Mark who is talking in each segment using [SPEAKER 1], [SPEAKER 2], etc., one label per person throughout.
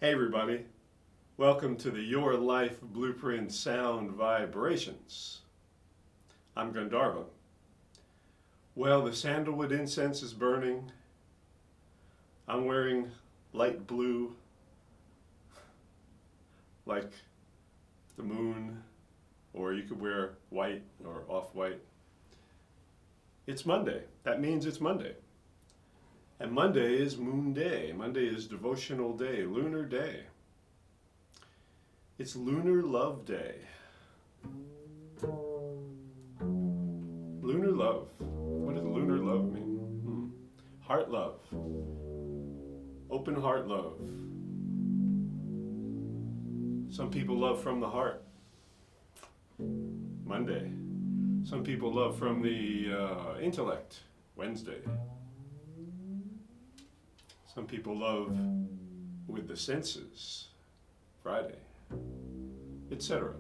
[SPEAKER 1] Hey everybody, welcome to the Your Life Blueprint Sound Vibrations. I'm Gandharva. Well, the sandalwood incense is burning. I'm wearing light blue, like the moon, or you could wear white or off-white. It's Monday. That means it's Monday. And Monday is Moon Day. Monday is Devotional Day, Lunar Day. It's Lunar Love Day. Lunar love. What does lunar love mean? Heart love. Open heart love. Some people love from the heart. Monday. Some people love from the intellect. Wednesday. Some people love with the senses, Friday, etc.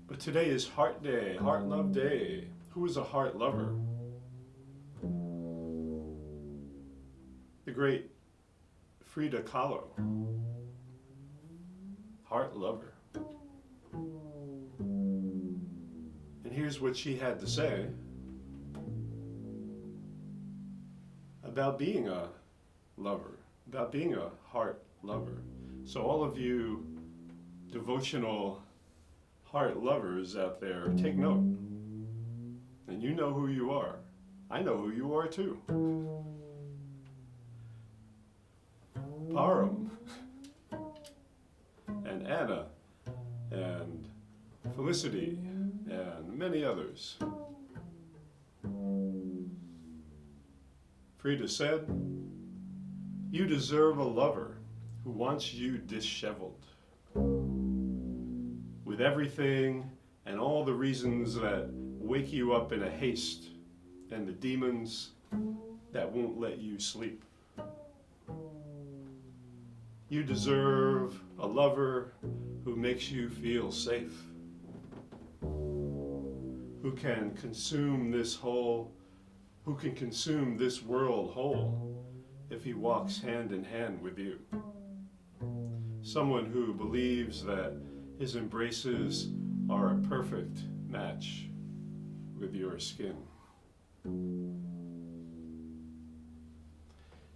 [SPEAKER 1] But today is Heart Day, Heart Love Day. Who is a heart lover? The great Frida, heart lover. And here's what she had to say about being a lover, about being a heart lover. So all of you devotional heart lovers out there, take note. And you know who you are. I know who you are too. Param and Anna and Felicity and many others. Frida said, "You deserve a lover who wants you disheveled, with everything and all the reasons that wake you up in a haste, and the demons that won't let you sleep. You deserve a lover who makes you feel safe, who can consume this world whole if he walks hand in hand with you. Someone who believes that his embraces are a perfect match with your skin.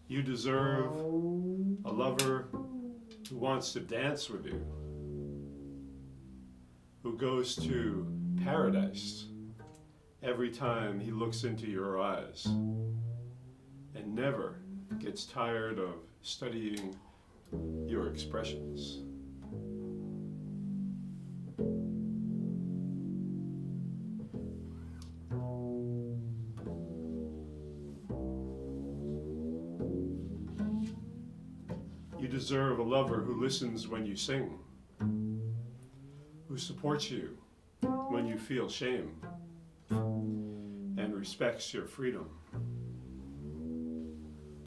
[SPEAKER 1] You deserve a lover who wants to dance with you, who goes to paradise every time he looks into your eyes, and never gets tired of studying your expressions. You deserve a lover who listens when you sing, who supports you when you feel shame, and respects your freedom,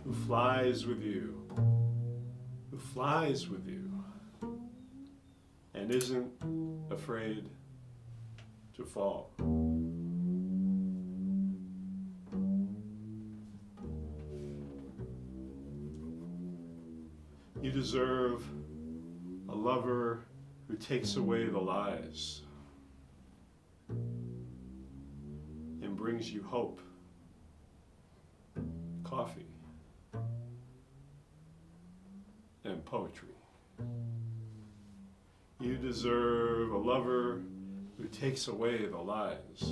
[SPEAKER 1] who flies with you, and isn't afraid to fall. You deserve a lover who takes away the lies and brings you hope, coffee, and poetry. You deserve a lover who takes away the lies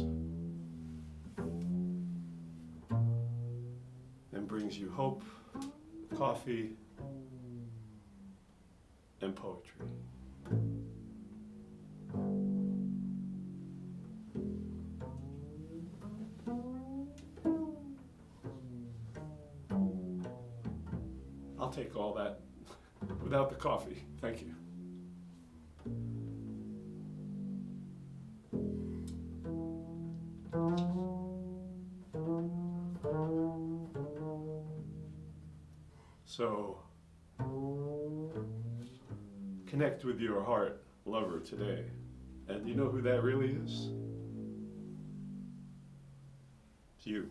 [SPEAKER 1] and brings you hope, coffee, and poetry. I'll take all that without the coffee. Thank you. So, connect with your heart lover today. And you know who that really is? It's you.